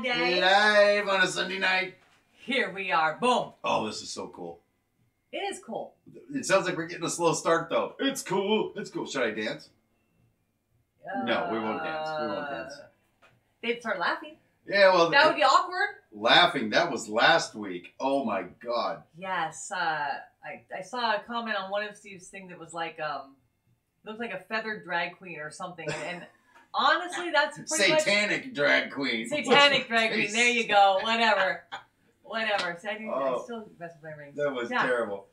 Friday. Live on a Sunday night. Here we are. Boom. Oh, this is so cool. It is cool. It sounds like we're getting a slow start, though. It's cool. It's cool. Should I dance? No, we won't dance. We won't dance. They'd start laughing. Yeah, well. That would be awkward. Laughing. That was last week. Oh, my God. Yes. I saw a comment on one of Steve's things that was like, looked like a feathered drag queen or something. And honestly, that's pretty Satanic drag queen. Satanic drag queen. There you go. Whatever. Whatever. So I still mess with my rings. That was terrible.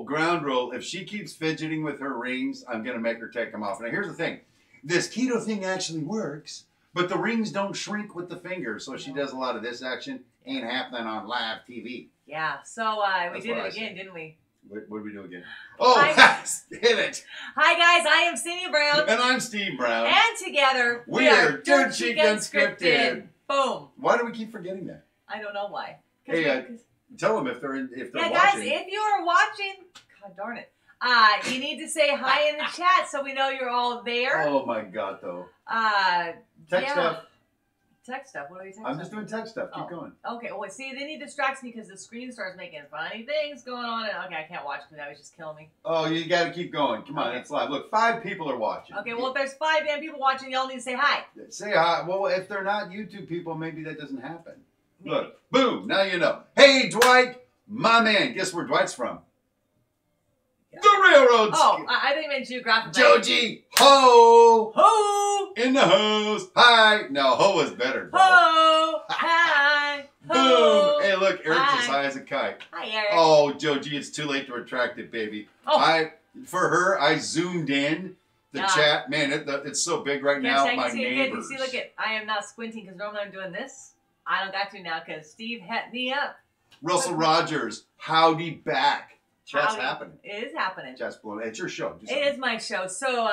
Ground rule. If she keeps fidgeting with her rings, I'm going to make her take them off. Now, here's the thing. This keto thing actually works, but the rings don't shrink with the fingers. So she does a lot of this action. Ain't happening on live TV. Yeah. So we did it again, didn't we? What did we do again? Oh, hit it. Hi, guys. I am Cyndi Brown. And I'm Steve Brown. And together, we are Dirt Chic Unscripted. Boom. Why do we keep forgetting that? I don't know why. Hey, tell them if they're watching. Guys, if you are watching, God darn it, you need to say hi in the chat so we know you're all there. Oh my God, though. Tech stuff. Tech stuff. What are you texting? I'm just doing tech stuff. Keep going. Okay. Well, see, then he distracts me because the screen starts making funny things going on, and okay, I can't watch because that was just killing me. Oh, you got to keep going. Come on, it's live. Look, 5 people are watching. Okay. Well, if there's 5 damn people watching, y'all need to say hi. Say hi. Well, if they're not YouTube people, maybe that doesn't happen. Maybe. Look, boom. Now you know. Hey, Dwight, my man. Guess where Dwight's from? Yeah. The railroads. Oh, I didn't mean geographically. Joji, ho, ho, in the house. Hi. No, ho is better. Bro. Ho, hi, ho. Boom. Hey, look, Eric's as high as a kite. Hi, Eric. Oh, Joji, it's too late to retract it, baby. Oh. For her, I zoomed in the chat. Man, it's so big right now. My neighbors. You see, look at. I am not squinting because normally I'm doing this. I don't got to now because Steve hit me up. Russell Rogers, howdy back. Chat's happening. It is happening. Chat's blowing. It's your show. It is my show. So,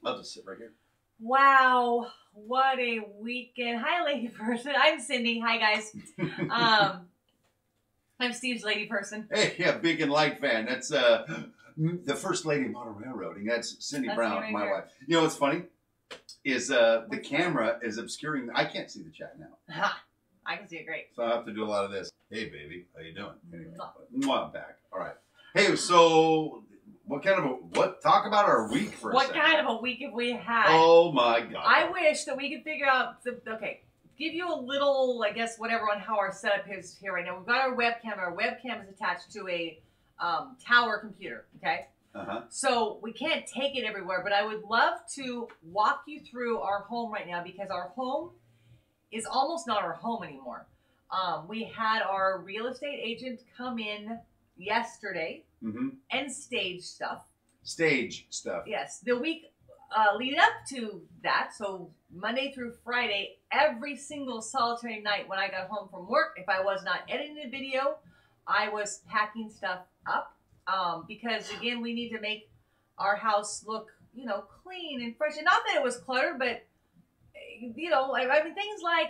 I'll just sit right here. Wow. What a weekend. Hi, lady person. I'm Cyndi. Hi, guys. I'm Steve's lady person. Hey, yeah, big and light fan. That's the first lady of modern railroading. That's Cyndi Brown, my wife. You know what's funny? Is the camera is obscuring. I can't see the chat now. Ha! I can see it great. So I have to do a lot of this. Hey, baby, how you doing? Anyway, I'm back. All right. Hey, so talk about our week for a second. What kind of a week have we had? Oh my God. I wish that we could figure out give you a little, I guess, whatever on how our setup is here right now. We've got our webcam. Our webcam is attached to a tower computer, okay? So we can't take it everywhere, but I would love to walk you through our home right now because our home is almost not our home anymore. We had our real estate agent come in yesterday and stage stuff. Stage stuff. Yes. The week leading up to that, so Monday through Friday, every single solitary night when I got home from work, if I was not editing a video, I was packing stuff up. Because again, we need to make our house look, clean and fresh. And not that it was cluttered, but I mean, things like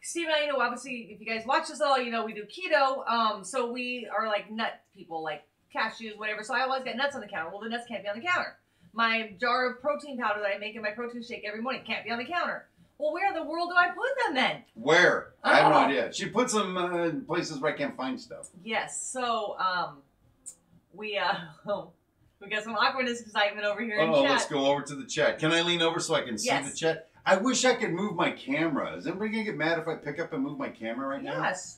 Steve and I, obviously, if you guys watch this all, we do keto. So we are like nut people, like cashews, whatever. So I always got nuts on the counter. Well, the nuts can't be on the counter. My jar of protein powder that I make in my protein shake every morning can't be on the counter. Well, where in the world do I put them then? Where? I have no idea. She puts them in places where I can't find stuff. Yes. So, we got some awkwardness excitement over here in chat. Let's go over to the chat. Can I lean over so I can see the chat? I wish I could move my camera. Is everybody going to get mad if I pick up and move my camera right now? Yes.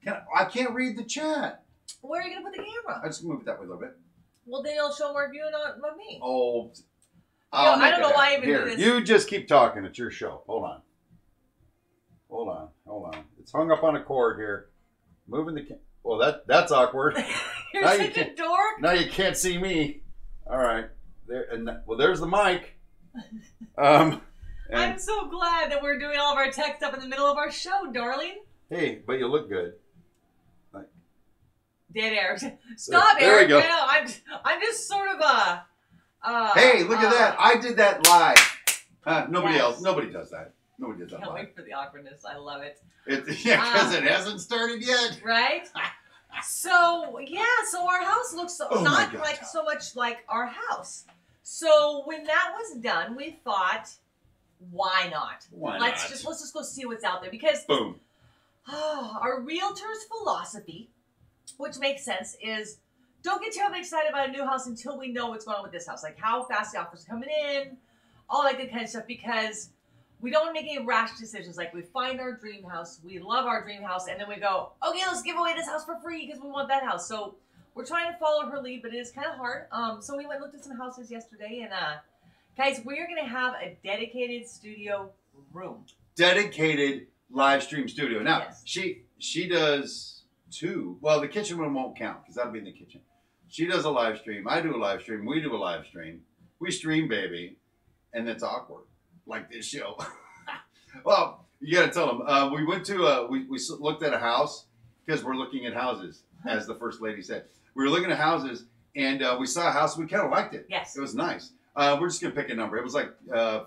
I can't read the chat. Where are you going to put the camera? I just move it that way a little bit. Well, then it'll show more viewing of me. Oh. I don't know why I even do this. You just keep talking. It's your show. Hold on. Hold on. It's hung up on a cord here. Moving the camera. Well, that's awkward. You're such a dork. Now you can't see me. All right. There's the mic. I'm so glad that we're doing all of our tech stuff in the middle of our show, darling. Hey, but you look good. Dead air. Stop, there Eric. We go. No, I'm just sort of hey, look at that. I did that live. Nobody else. Nobody does that. Nobody does that live. Can't wait for the awkwardness. I love it. Because it hasn't started yet. Right? So our house looks not like so much like our house. So when that was done, we thought, why not? Why let's not? just go see what's out there, because Boom. Our realtor's philosophy, which makes sense, is don't get terribly excited about a new house until we know what's going on with this house, like how fast the offers are coming in, all that good kind of stuff, because we don't want to make any rash decisions. Like, we find our dream house, we love our dream house, and then we go, okay, let's give away this house for free because we want that house. So we're trying to follow her lead, but it is kind of hard. So we went and looked at some houses yesterday, and guys, we're going to have a dedicated studio room. Dedicated live stream studio. Now, Yes. she does two. Well, the kitchen room won't count because that'll be in the kitchen. She does a live stream. I do a live stream. We do a live stream. We stream, baby. And it's awkward, like this show. Well, you got to tell them. We went to, we looked at a house because we're looking at houses, as the first lady said. We were looking at houses, and we saw a house. We kind of liked it. Yes. It was nice. We're just going to pick a number. It was like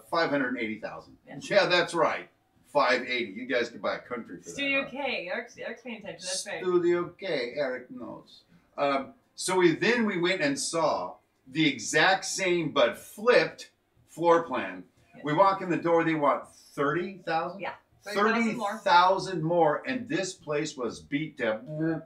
580,000. Yes. Yeah, that's right. 580. You guys could buy a country for Studio that. K. Eric's paying attention. That's right. Studio K. Eric knows. So we went and saw the exact same but flipped floor plan. Yes. We walk in the door. They want 30,000. Yeah. 30,000 more, and this place was beat to.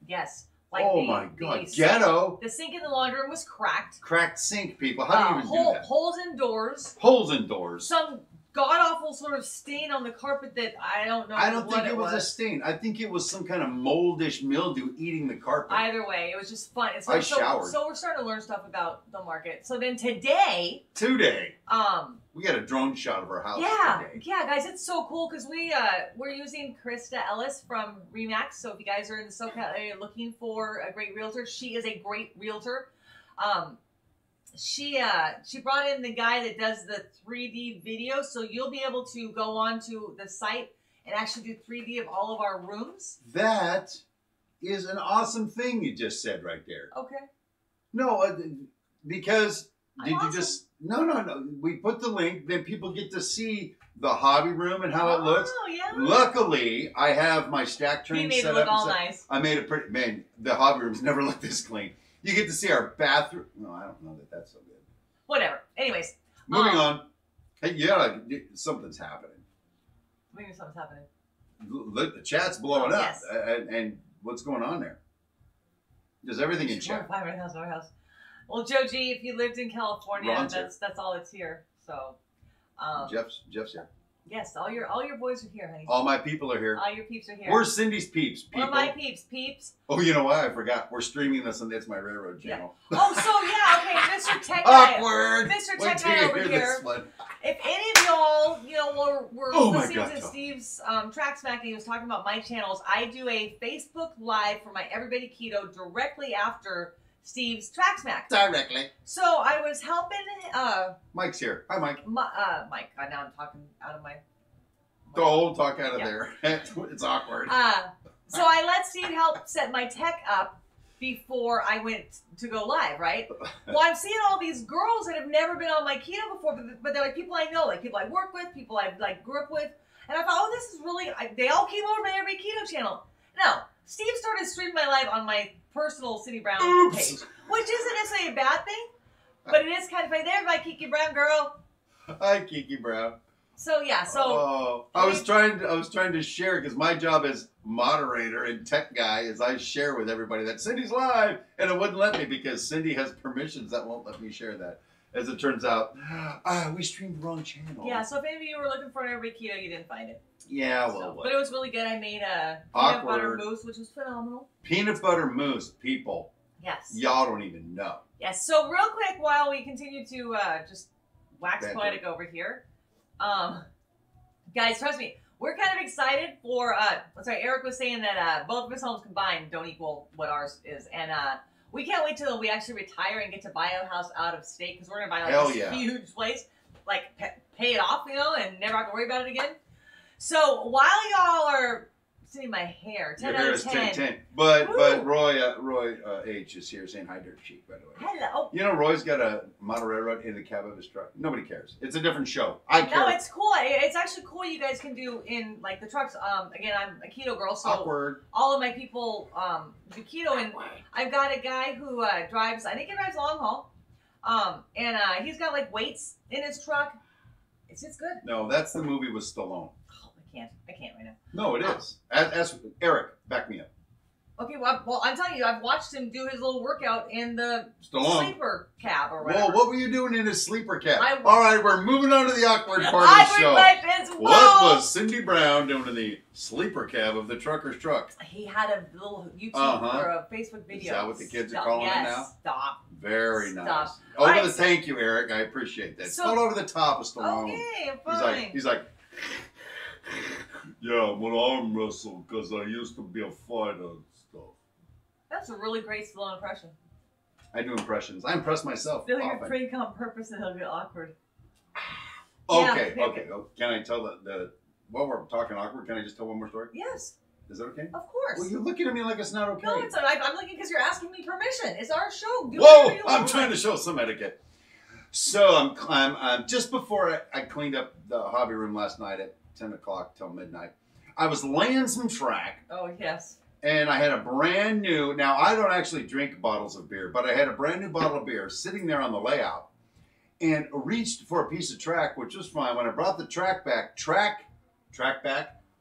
Yes. Oh my God, ghetto. The sink in the laundry room was cracked. Cracked sink, people. How do you even do that? Holes in doors. Holes in doors. Some god-awful sort of stain on the carpet that I don't know. I don't think it was a stain. I think it was some kind of moldish mildew eating the carpet. Either way, it was just fun. I showered. So we're starting to learn stuff about the market. So then today, we got a drone shot of our house. Yeah, guys, it's so cool because we're using Krista Ellis from Remax. So if you guys are in the SoCal area looking for a great realtor, she is a great realtor. She brought in the guy that does the 3D video, so you'll be able to go onto the site and actually do 3D of all of our rooms. That is an awesome thing you just said right there. Okay. No, because I'm did you awesome. just no. We put the link, then people get to see the hobby room and how it looks. Oh yeah. Luckily, I have my stack train He made set it look up. all nice. I made it pretty. Man, the hobby room's never looked this clean. You get to see our bathroom. No, I don't know that that's so good. Whatever. Anyways. Moving on. Hey, yeah, something's happening. Maybe something's happening. The chat's blowing up. Yes. And what's going on there? There's everything in chat. $500,000 Well, Joe G, if you lived in California, Ron's that's all that's here. So, Jeff's here. yes, all your boys are here, honey. All my people are here. All your peeps are here. We're Cindy's peeps, people. One of my peeps. Oh, you know what? I forgot. We're streaming this on It's My Railroad channel. Yeah. Oh, so yeah, okay, Mr. Tech Guy. Awkward. Mr. Wait Tech till Guy you over hear here. this one. If any of y'all, were Oh my listening God, to Tom. Steve's Track Smack and he was talking about my channels, I do a Facebook Live for my Everybody Keto directly after Steve's Track Smack. Directly. So I was helping Mike's here. Hi, Mike. Mike. Now I'm talking out of my. Don't talk out of there. It's awkward. So I let Steve help set my tech up before I went to go live, right? Well, I'm seeing all these girls that have never been on my keto before, but they're like people I know, like people I work with, people I like grew up with, and I thought, oh, this is really. They all came over to my Every Keto channel. No, Steve started streaming my live on my personal Cindy Brown page, which isn't necessarily a bad thing, but it is kind of funny. There's my Kiki Brown girl. Hi, Kiki Brown. So yeah, so I was trying to share because my job as moderator and tech guy is I share with everybody that Cindy's live, and it wouldn't let me because Cindy has permissions that won't let me share that. As it turns out, we streamed the wrong channel. Yeah, so if any of you were looking for an Every Keto, you didn't find it. Yeah, well, but it was really good. I made a peanut butter mousse, which was phenomenal. Peanut butter mousse, people. Yes. Y'all don't even know. Yes. So real quick, while we continue to just wax poetic over here, guys, trust me, we're kind of excited for. Sorry, Eric was saying that both of his homes combined don't equal what ours is, and we can't wait till we actually retire and get to buy a house out of state because we're gonna buy like this huge place, like pay it off, and never have to worry about it again. So while y'all are sitting my hair, 10 out of 10. But Roy H is here saying hi, Dirt Chic, by the way. Hello. You know, Roy's got a model railroad in the cab of his truck. Nobody cares. It's a different show. I care. No, it's cool. It's actually cool. You guys can do in like the trucks. Again, I'm a keto girl, so all of my people do keto, and I've got a guy who drives. I think he drives long haul, and he's got like weights in his truck. It's good. No, that's the movie with Stallone. Oh, I can't right now. No, it is. Ask Eric, back me up. Okay, well, I'm telling you, I've watched him do his little workout in the sleeper cab or whatever. Whoa, what were you doing in his sleeper cab? All right, we're moving on to the awkward part of the show. Questions. What was Cyndi Brown doing in the sleeper cab of the trucker's truck? He had a little YouTube or a Facebook video. Is that what the kids are calling it now? Stop. Very nice. Thank you, Eric. I appreciate that. Spelled over the top of Stallone. Okay, fine. He's like, yeah, I'm an arm wrestle because I used to be a fighter and stuff. That's a really great Stallone impression. I do impressions. I impress myself. Feel your prank on purpose and it'll get awkward. Okay. Can I tell while we're talking awkward, can I just tell one more story? Yes. Is that okay? Of course. Well, you're looking at me like it's not okay. No, it's all right. I'm looking because you're asking me permission. It's our show. Whoa! I'm trying to show some etiquette. So I'm just before I cleaned up the hobby room last night at 10 o'clock till midnight. I was laying some track. Oh, yes. And I had a brand new, now I don't actually drink bottles of beer, but I had a brand new bottle of beer sitting there on the layout and reached for a piece of track, which was fine. When I brought the track back,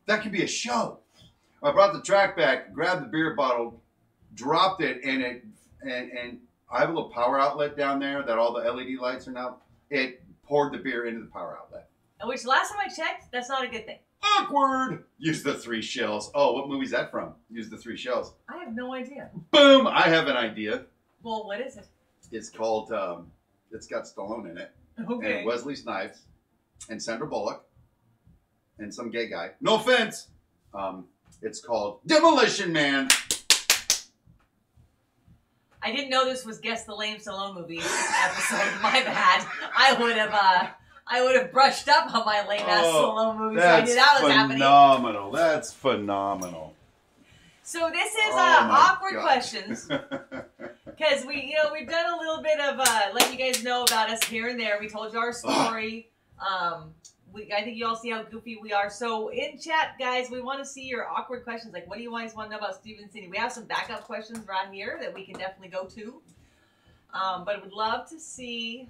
that could be a show. I brought the track back, grabbed the beer bottle, dropped it, and I have a little power outlet down there that all the LED lights are now. It poured the beer into the power outlet. Which last time I checked, that's not a good thing. Awkward. Use the 3 shells. Oh, what movie's that from? Use the 3 shells. I have no idea. Boom! I have an idea. Well, what is it? It's called, it's got Stallone in it. Okay. And Wesley Snipes. And Sandra Bullock. And some gay guy. No offense. It's called Demolition Man. I didn't know this was Guess the Lame Stallone movie episode. My bad. I would have brushed up on my lame-ass Stallone movies. So I knew that was happening. That's phenomenal. So this is awkward questions. Because we've done a little bit of letting you guys know about us here and there. We told you our story. I think you all see how goofy we are. So in chat, guys, we want to see your awkward questions. Like, what do you guys want to know about Steve Cyndi? We have some backup questions around here that we can definitely go to. But I would love to see.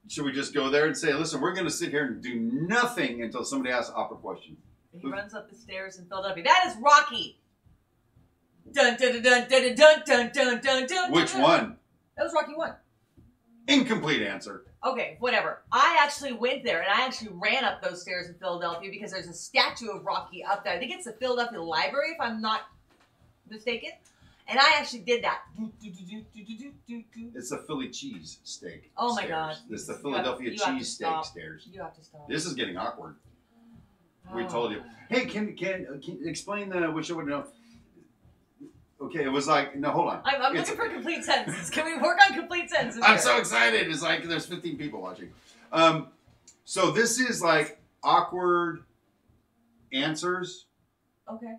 Should we just go there and say, listen, we're going to sit here and do nothing until somebody asks an awkward question? He runs up the stairs in Philadelphia. That is Rocky. Dun dun dun dun dun dun dun dun dun. Which one? That was Rocky 1. Incomplete answer. Okay, whatever. I actually went there, and I actually ran up those stairs in Philadelphia because there's a statue of Rocky up there. I think it's the Philadelphia Library, if I'm not mistaken. And I actually did that. It's the Philly cheese steak. Oh my God. It's the Philadelphia cheese steak stairs. You have to stop. This is getting awkward. We told you. Hey, can explain which I would know. Okay, it was like, no, hold on. I'm looking for complete sentences. Can we work on complete sentences? I'm so excited. It's like there's 15 people watching. So this is like awkward answers. Okay.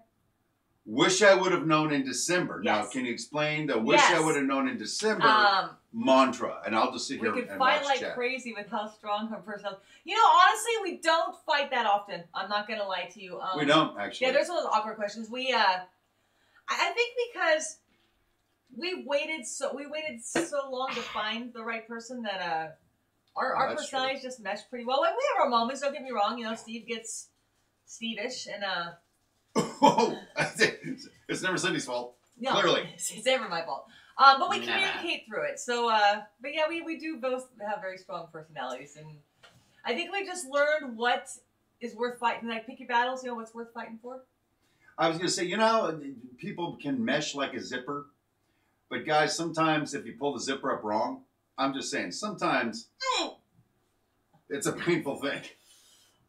Wish I would have known in December. Yes. Now, can you explain the wish I would have known in December mantra? And I'll just sit here and watch chat. We could fight like crazy with how strong her personality. Honestly, we don't fight that often. I'm not going to lie to you. We don't, actually. Yeah, there's those awkward questions. I think because we waited so long to find the right person that our personalities just mesh pretty well. Like, we have our moments, don't get me wrong. Steve gets Steve-ish and Whoa! It's never Cindy's fault. No, clearly. It's never my fault. But we communicate through it. So, but yeah, we do both have very strong personalities, and I think we just learned what is worth fighting. Like, pick your battles. What's worth fighting for. I was going to say, people can mesh like a zipper, but guys, sometimes if you pull the zipper up wrong, I'm just saying, sometimes it's a painful thing.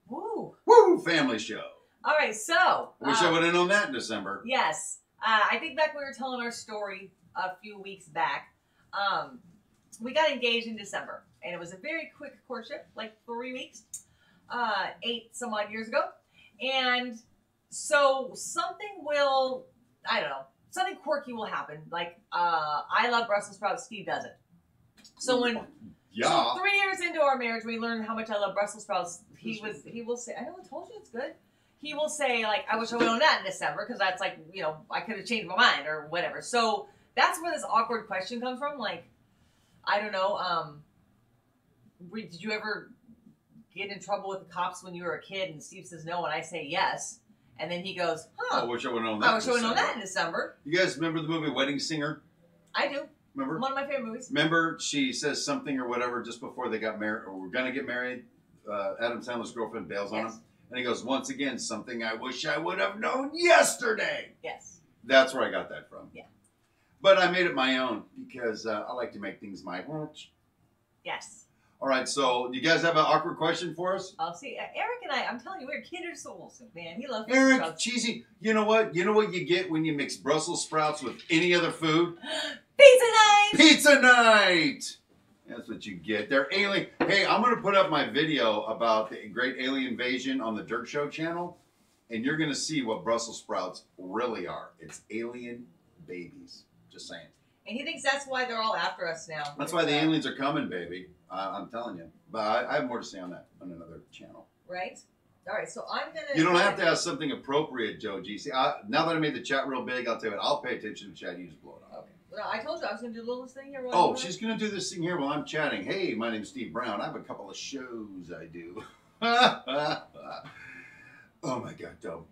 Woo! Woo! Family show. All right, so. Wish I would have known that in December. Yes. I think back when we were telling our story a few weeks back, we got engaged in December, and it was a very quick courtship, like 3 weeks, 8 some odd years ago. And so something quirky will happen. Like, I love Brussels sprouts, Steve doesn't. So So 3 years into our marriage, we learned how much I love Brussels sprouts. He will say, I know, I told you it's good. He will say, like, I wish I would have known that in December, because that's like, I could have changed my mind or whatever. So that's where this awkward question comes from. Like, I don't know, did you ever get in trouble with the cops when you were a kid? And Steve says no, and I say yes. And then he goes, huh. I wish I would have known that. I wish I would have known that in December. You guys remember the movie Wedding Singer? I do. Remember? One of my favorite movies. Remember she says something or whatever just before they got married, or were going to get married. Adam Sandler's girlfriend bails on him. And he goes, once again, something I wish I would have known yesterday. Yes. That's where I got that from. Yeah. But I made it my own because I like to make things my own. Yes. All right, so do you guys have an awkward question for us? I'll see. Eric and I'm telling you, we're kindred souls. Man, he loves Eric, sprouts. cheesy. You know what? You know what you get when you mix Brussels sprouts with any other food? Pizza night! Pizza night! That's what you get. They're alien. Hey, I'm going to put up my video about the great alien invasion on the Dirt Show channel, and you're going to see what Brussels sprouts really are. It's alien babies. Just saying. And he thinks that's why they're all after us now. That's why the aliens are coming, baby. I'm telling you. But I have more to say on that on another channel. Right? All right, so I'm going to... You don't have to ask something appropriate, Joe G. See, now that I made the chat real big, I'll tell you what, I'll pay attention to the chat. You just blow it off. Okay. Well, I told you I was going to do a little thing here. Oh, she's going to do this thing here while I'm chatting. Hey, my name's Steve Brown. I have a couple of shows I do. Oh, my God, Doe.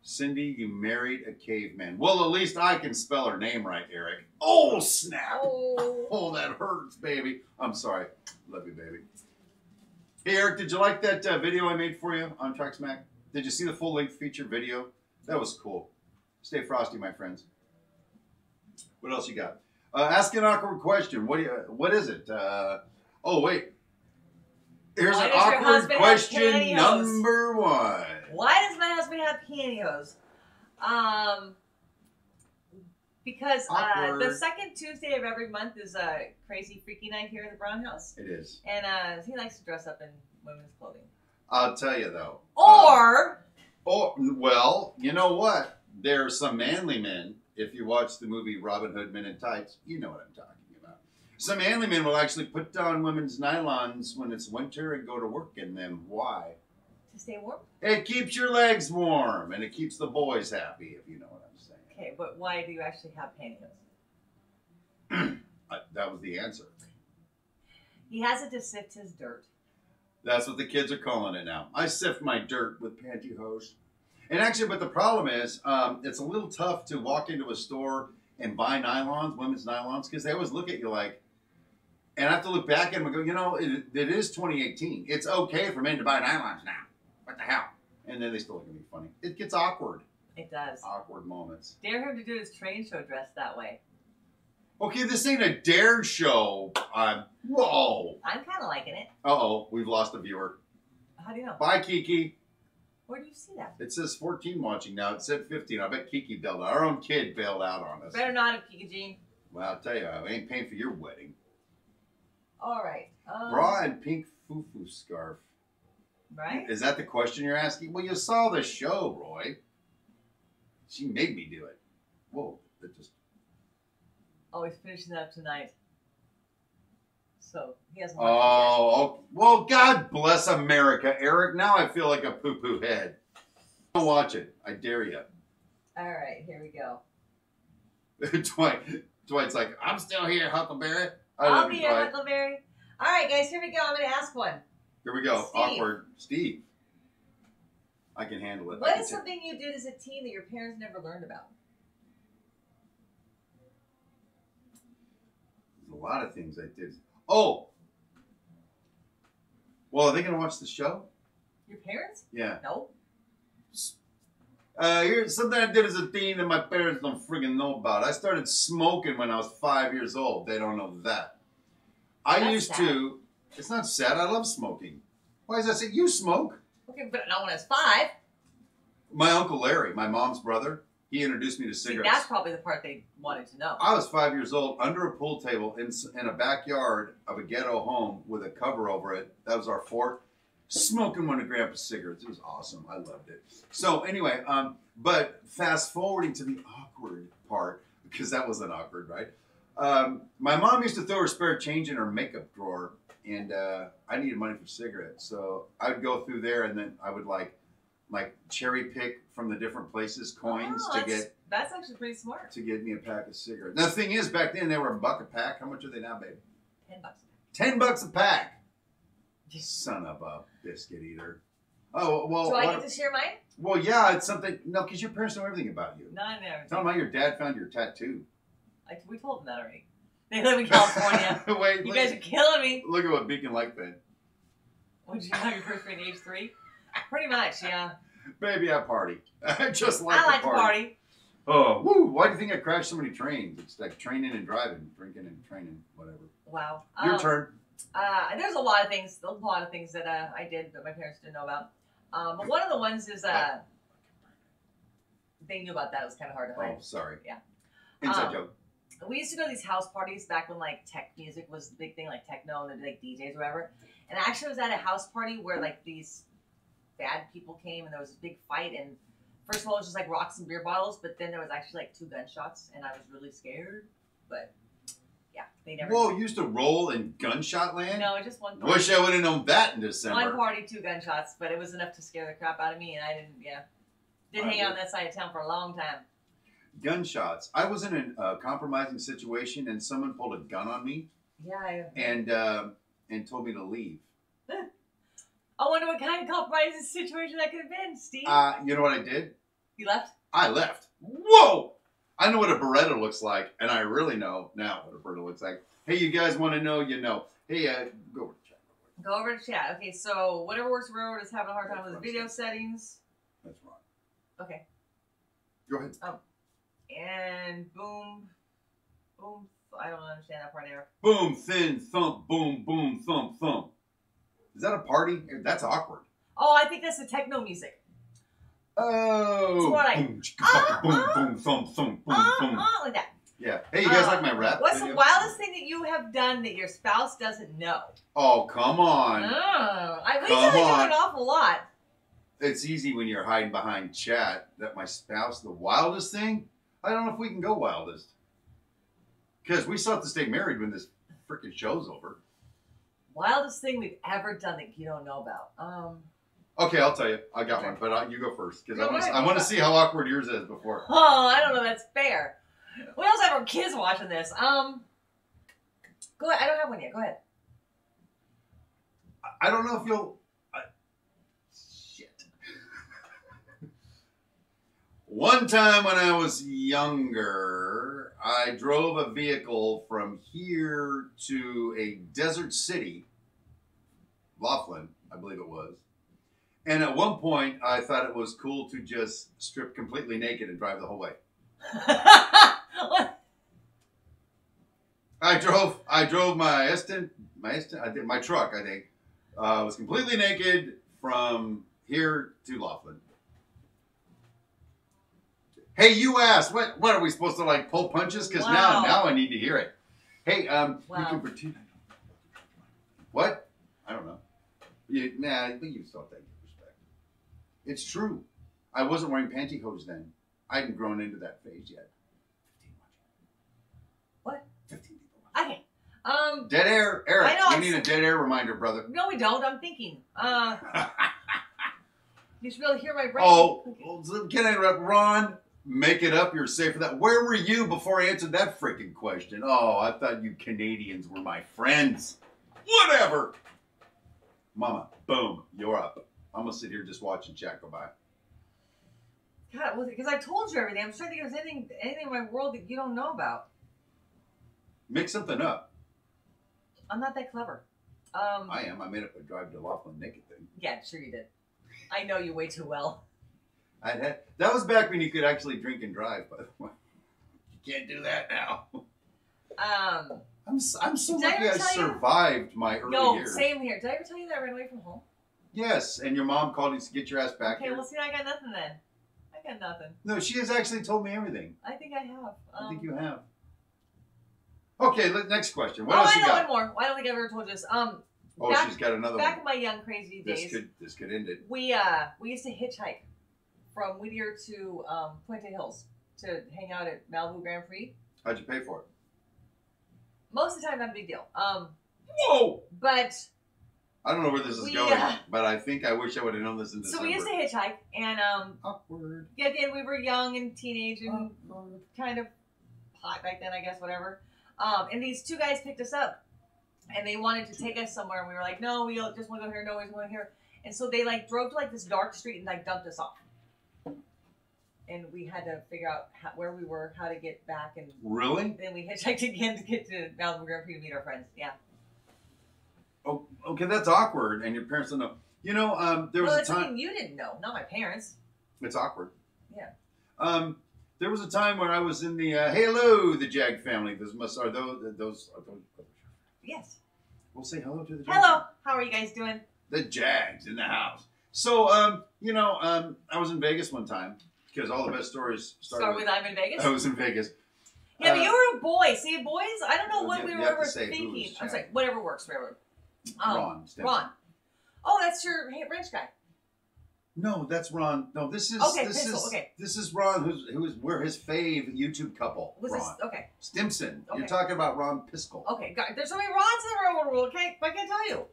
Cindy, you married a caveman. Well, at least I can spell her name right, Eric. Oh, snap. Oh, that hurts, baby. I'm sorry. Love you, baby. Hey, Eric, did you like that video I made for you on TrackSmack? Did you see the full-length feature video? That was cool. Stay frosty, my friends. What else you got? Ask an awkward question. What is it? Oh, wait. Here's an awkward question number one. Why does my husband have pantyhose? Because the second Tuesday of every month is a crazy freaky night here at the Brown House. It is. And he likes to dress up in women's clothing. I'll tell you, though. Well, you know what? There are some manly men. If you watch the movie Robin Hood Men in Tights, you know what I'm talking about. Some manly men will actually put down women's nylons when it's winter and go to work in them. Why? To stay warm? It keeps your legs warm, and it keeps the boys happy, if you know what I'm saying. Okay, but why do you actually have pantyhose? That was the answer. He has it to sift his dirt. That's what the kids are calling it now. I sift my dirt with pantyhose. And actually, but the problem is, it's a little tough to walk into a store and buy nylons, women's nylons, because they always look at you like, and I have to look back at them and go, you know, it is 2018. It's okay for men to buy nylons now. What the hell? And then they still look at me funny. It gets awkward. It does. Awkward moments. Dare him to do his train show dressed that way. Okay, this ain't a dare show. Whoa. I'm kind of liking it. Uh-oh, we've lost a viewer. How do you know? Bye, Kiki. Where do you see that? It says 14 watching now. It said 15. I bet Kiki bailed out. Our own kid bailed out on us. Better not have, Kiki Jean. Well, I'll tell you, I ain't paying for your wedding. All right. Bra and pink foo-foo scarf. Right? Is that the question you're asking? Well, you saw the show, Roy. She made me do it. Whoa. That just... Oh, he's finishing that up tonight. So, he hasn't watched it yet. Well, God bless America, Eric. Now I feel like a poo-poo head. Don't watch it. I dare you. All right, here we go. Dwight's like, I'm still here, Huckleberry. I'll be here, Huckleberry. All right, guys, here we go. I'm going to ask one. Here we go. Steve. Awkward. Steve. I can handle it. What is something you did as a teen that your parents never learned about? There's a lot of things I did. Oh! Well, are they going to watch the show? Your parents? Yeah. No. Here's something I did as a teen that my parents don't friggin' know about. I started smoking when I was 5 years old. They don't know that. I used to... It's not sad. I love smoking. Why is that say you smoke? Okay, but not when I was 5. My Uncle Larry, my mom's brother, he introduced me to cigarettes. See, that's probably the part they wanted to know. I was 5 years old, under a pool table in a backyard of a ghetto home with a cover over it. That was our fort. Smoking one of Grandpa's cigarettes. It was awesome. I loved it. So anyway, but fast forwarding to the awkward part, because that wasn't awkward, right? My mom used to throw her spare change in her makeup drawer, and I needed money for cigarettes. So I would go through there, and then I would like cherry pick from the different places coins to get. That's actually pretty smart. To get me a pack of cigarettes. Now the thing is, back then they were $1 a pack. How much are they now, babe? $10. $10 a pack. Son of a biscuit eater. Oh, well. Do I get to share mine? Well, yeah, it's something. No, because your parents know everything about you. Not everything. Tell them how your dad found your tattoo. We told them that already. They live in California. Wait, you guys are killing me. Look at what Beacon Light did. When did you have your first grade age 3? Pretty much, yeah. Baby, I party. I just like I like to party. Oh, woo! Why do you think I crashed so many trains? It's like training and driving, drinking and training, whatever. Wow. Your turn. There's a lot of things that I did that my parents didn't know about. But one of the ones is they knew about that. It was kind of hard to hide. Oh, sorry. Yeah. Inside joke. We used to go to these house parties back when like tech music was the big thing, like techno and like DJs or whatever. And I actually was at a house party where like these bad people came and there was a big fight. And first of all, it was just like rocks and beer bottles, but then there was actually like 2 gunshots, and I was really scared. But yeah, they never. Whoa, you used to roll in gunshot land? No, just one party. Wish I would have known that in December. One party, 2 gunshots, but it was enough to scare the crap out of me, and I didn't hang out on that side of town for a long time. Gunshots. I was in a compromising situation, and someone pulled a gun on me. Yeah. And told me to leave. I wonder what kind of compromising situation that could have been, Steve. You know what I did? You left? I left. Whoa! I know what a Beretta looks like, and I really know now what a Beretta looks like. Hey, you guys want to know, you know. Hey, go over to chat. Go over to chat. Okay, so whatever works for Railroad is having a hard time with the video settings. That's wrong. Okay. Go ahead. And boom. Boom. I don't understand that part there. Boom, thin, thump, boom, boom, thump, thump. Is that a party? That's awkward. Oh, I think that's the techno music. Oh. It's more like boom, boom, thump, thump, boom, boom. Like that. Yeah. Hey, you guys like my rap? What's video? the wildest thing that you have done that your spouse doesn't know? Oh, come on. We tell each other an awful lot. It's easy when you're hiding behind chat that my spouse, the wildest thing? I don't know if we can go wildest. Because we still have to stay married when this freaking show's over. Wildest thing we've ever done that you don't know about. Okay, I'll tell you. I got one, but you go first. Because I want to see how awkward yours is before. Oh, I don't know. That's fair. We also have our kids watching this. Go ahead. I don't have one yet. Go ahead. I don't know if you'll... shit. One time when I was younger, I drove a vehicle from here to a desert city, Laughlin, I believe it was. And at one point, I thought it was cool to just strip completely naked and drive the whole way. I drove my truck, I think. Was completely naked from here to Laughlin. Hey, you asked. What are we supposed to like pull punches? Because now I need to hear it. Hey, you can pretend. What? I don't know. But you still take respect. It's true. I wasn't wearing pantyhose then. I hadn't grown into that phase yet. 15 watching. What? 15 people watching. Okay. Dead air. Eric, I know, you need a dead air reminder, brother. No, we don't. I'm thinking. You should be able to hear my brain. Oh, can I interrupt? Ron, make it up. You're safe for that. Where were you before I answered that freaking question? Oh, I thought you Canadians were my friends. Whatever. Mama, boom, you're up. I'm going to sit here just watching chat go by. God, because I told you everything. I'm trying to think if there's anything in my world that you don't know about. Make something up. I'm not that clever. I am. I made up a drive to Laughlin naked thing. Yeah, sure you did. I know you way too well. That was back when you could actually drink and drive, by the way. You can't do that now. I'm so lucky I survived my early years. No, same here. Did I ever tell you that I ran away from home? Yes, and your mom called you to get your ass back here. Okay, well, see, I got nothing then. I got nothing. No, she has actually told me everything. I think I have. I think you have. Okay, next question. What else you got? I know one more. I don't think I've ever told you this. She's got another one. Back in my young crazy days, this could end it. We used to hitchhike from Whittier to Puente Hills to hang out at Malibu Grand Prix. How'd you pay for it? Most of the time, not a big deal. Whoa! But I don't know where this is going, but I think I wish I would have known this in December. So we used to hitchhike, and awkward. Yeah, again, we were young and teenage and kind of hot back then, I guess, whatever. And these 2 guys picked us up, and they wanted to take us somewhere, and we were like, no, we just want to go here, no, we just want to go here. And so they like drove to like this dark street and like dumped us off. And we had to figure out where we were, how to get back, and really? Then we hitchhiked again to get to Albuquerque to meet our friends. Yeah. Oh, okay, that's awkward, and your parents don't know. You know, there was a time you didn't know, not my parents. It's awkward. Yeah. There was a time when I was in the hey, hello, the Jag family. Those are those. Yes. We'll say hello to the Jag hello. How are you guys doing? The Jags in the house. So, you know, I was in Vegas one time because all the best stories start with I'm in Vegas. I was in Vegas. Yeah, but you were a boy. See, boys, I don't know what we were ever thinking. I'm sorry, whatever works for everyone. Ron. Oh, that's your wrench guy. No, that's Ron. No, this is this is Ron, we're his fave YouTube couple. Okay. Stimson. Okay. You're talking about Ron Piskel. Okay, there's so many Rons in the world. Okay, I can't tell you.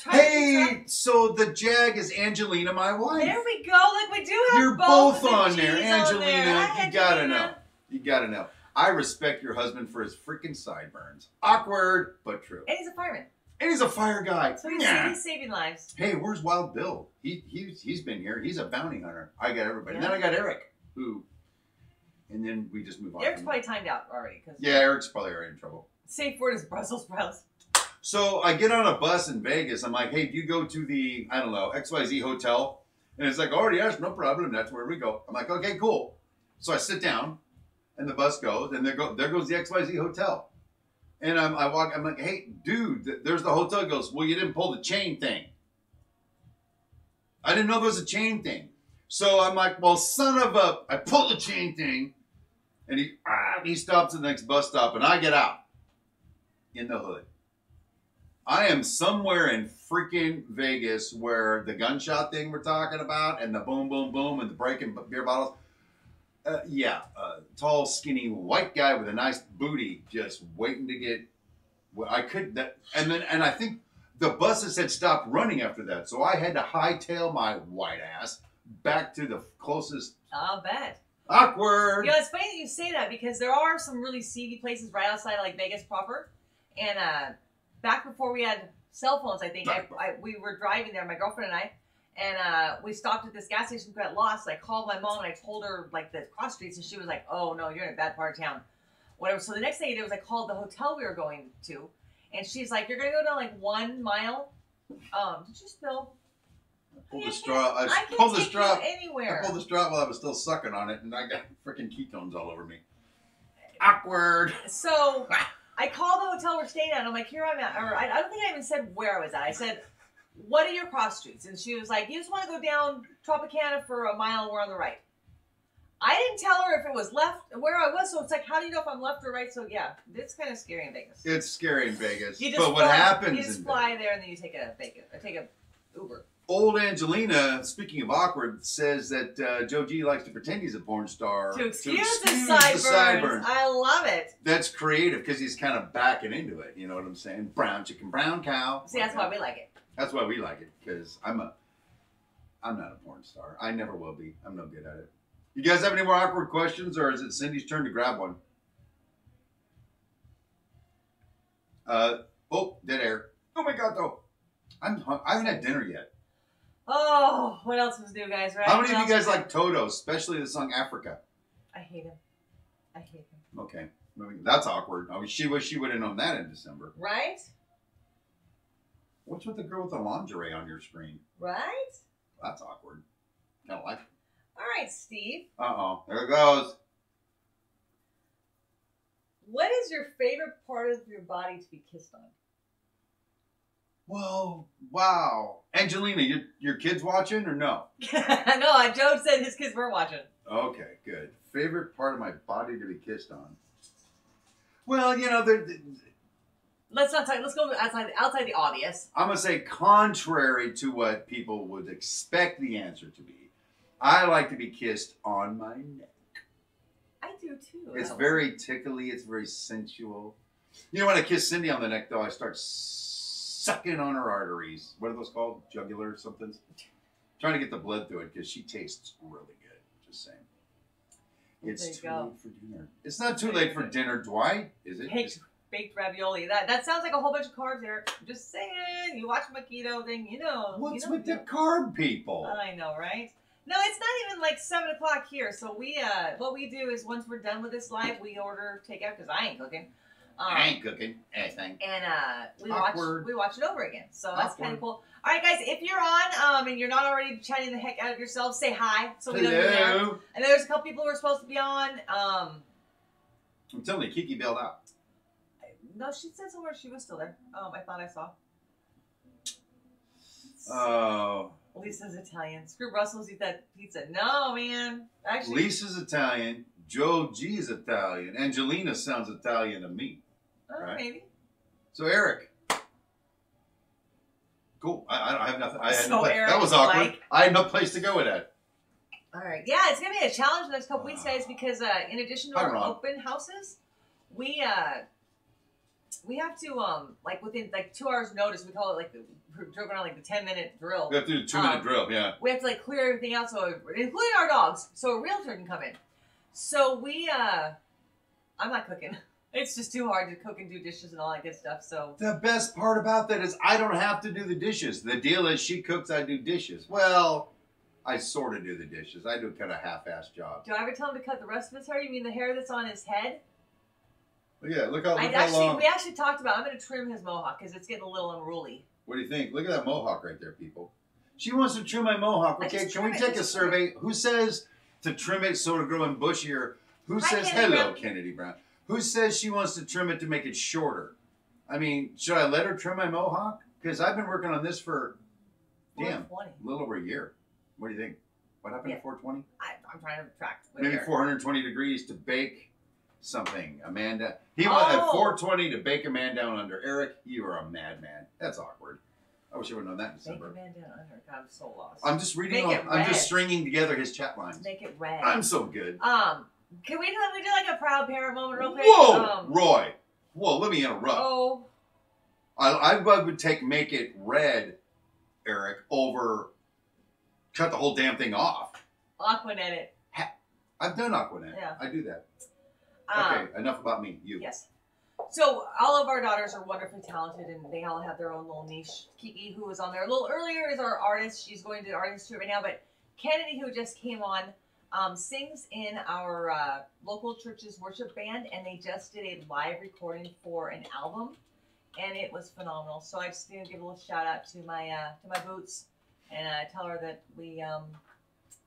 Hey, so the Jag is Angelina, my wife. There we go. Like we do have. You're both on there, Angelina. You gotta know. You gotta know. I respect your husband for his freaking sideburns. Awkward, but true. And he's a fireman. And he's a fire guy. So he's saving lives. Hey, where's Wild Bill? He's been here. He's a bounty hunter. I got everybody. Yeah. And then I got Eric, and then we just move on. Eric's probably timed out already. Yeah, Eric's probably already in trouble. Safe word is Brussels sprouts. So I get on a bus in Vegas. I'm like, hey, do you go to the, I don't know, XYZ hotel? And it's like, oh, yes, no problem. That's where we go. I'm like, okay, cool. So I sit down, and the bus goes, and there goes the XYZ hotel. And I walk, I'm like, hey, dude, there's the hotel. He goes, well, you didn't pull the chain thing. I didn't know there was a chain thing. So I'm like, well, son of a, I pull the chain thing. And he stops at the next bus stop, and I get out in the hood. I am somewhere in freaking Vegas where the gunshot thing we're talking about and the boom, boom, boom and the breaking beer bottles. Tall, skinny, white guy with a nice booty just waiting to get. Well, and I think the buses had stopped running after that, so I had to hightail my white ass back to the closest. I'll bet. Awkward. You know, it's funny that you say that because there are some really seedy places right outside like Vegas proper, and back before we had cell phones, I think we were driving there, my girlfriend and I. And we stopped at this gas station, got lost. I called my mom and I told her like the cross streets, and she was like, "Oh no, you're in a bad part of town." Whatever. So the next thing I did was I called the hotel we were going to, and she's like, "You're gonna go down like 1 mile." Did you spill? I pulled the straw. I pulled the straw anywhere. I pulled the straw while I was still sucking on it, and I got freaking ketones all over me. Awkward. So I called the hotel we're staying at. I'm like, "Here I'm at." Or I don't think I even said where I was at. I said, "What are your cross streets?" And she was like, "You just want to go down Tropicana for a mile and we're on the right." I didn't tell her if it was left, where I was, so it's like, how do you know if I'm left or right? So yeah, it's kind of scary in Vegas. It's scary in Vegas. What happens? You just fly there and then you take a Uber. Old Angelina, speaking of awkward, says that Joe G likes to pretend he's a porn star to excuse the sideburns. I love it. That's creative because he's kind of backing into it. You know what I'm saying? Brown chicken, brown cow. See, that's why we like it. That's why we like it, because I'm not a porn star. I never will be. I'm no good at it. You guys have any more awkward questions, or is it Cindy's turn to grab one? Dead air. Oh my God, though. I haven't had dinner yet. Oh, what else was new, guys? Right? How many of you guys like Toto, especially the song Africa? I hate him. Okay, that's awkward. I wish she would have known that in December. Right? What's with the girl with the lingerie on your screen? Right? That's awkward. Kind of like it. All right, Steve. Uh-oh. There it goes. What is your favorite part of your body to be kissed on? Whoa. Wow. Angelina, your kids watching or no? No, Joe said his kids were watching. Okay, good. Favorite part of my body to be kissed on? Well, you know, let's not talk. Let's go outside the obvious. I'm gonna say, contrary to what people would expect the answer to be, I like to be kissed on my neck. I do too. It's very tickly. It's very sensual. You know, when I kiss Cindy on the neck, though, I start sucking on her arteries. What are those called? Jugular or something? Trying to get the blood through it because she tastes really good. Just saying. It's too late for dinner. It's not too late for dinner, Dwight, is it? Baked baked ravioli. That sounds like a whole bunch of carbs, Eric. I'm just saying. You watch my keto thing, you know. What's with the carb people? I know, right? No, it's not even like 7 o'clock here. So we, what we do is once we're done with this live, we order takeout because I ain't cooking. I ain't cooking anything. And we watch it over again. So that's kind of cool. All right, guys, if you're on and you're not already chatting the heck out of yourself, say hi so we know you're there. And there's a couple people who are supposed to be on. I'm telling you, Kiki bailed out. No, she said somewhere she was still there. I thought I saw. Oh. Lisa's Italian. Screw Russell's, eat that pizza. No, man. Actually, Lisa's Italian. Joe G's Italian. Angelina sounds Italian to me. Right? Maybe. So, Eric. Cool. I have nothing. Eric, that was awkward. I had no place to go with that. All right. Yeah, it's going to be a challenge the next couple weeks, guys, because in addition to our open houses, we have to, like, within, like, 2 hours notice, we call it, like, we're joking on, like, the 10-minute drill. We have to do a 2-minute drill, yeah. We have to, like, clear everything out, so including our dogs, so a realtor can come in. So we, I'm not cooking. It's just too hard to cook and do dishes and all that good stuff, so. The best part about that is I don't have to do the dishes. The deal is she cooks, I do dishes. Well, I sort of do the dishes. I do kind of half-ass job. Do I ever tell him to cut the rest of his hair? You mean the hair that's on his head? Yeah, look how long. We actually talked about, I'm going to trim his mohawk because it's getting a little unruly. What do you think? Look at that mohawk right there, people. She wants to trim my mohawk. Okay, can we take a survey? Who says to trim it so it'll grow in bushier? Who says, hello, Kennedy Brown. Who says she wants to trim it to make it shorter? I mean, should I let her trim my mohawk? Because I've been working on this for, a little over a year. What do you think? What happened at 420? I'm trying to track. Maybe 420 degrees to bake something. Amanda. He went at 420 to bake a man down under. Eric, you are a madman. That's awkward. I wish I would have known that in December. Bake a man down under. God, I'm so lost. I'm just reading. I'm just stringing together his chat lines. Make it red. I'm so good. Can we do like a proud parent moment real quick? Whoa, Roy. Whoa, let me interrupt. Oh. I would make it red, Eric, over cut the whole damn thing off. Aquanet it. I've done Aquanet. Yeah. I do that. Okay, enough about me. You. Yes. So all of our daughters are wonderfully talented, and they all have their own little niche. Kiki, who was on there a little earlier, is our artist. She's going to the Art Institute right now. But Kennedy, who just came on, sings in our local church's worship band, and they just did a live recording for an album, and it was phenomenal. So I just need to give a little shout out to my Boots, and tell her that we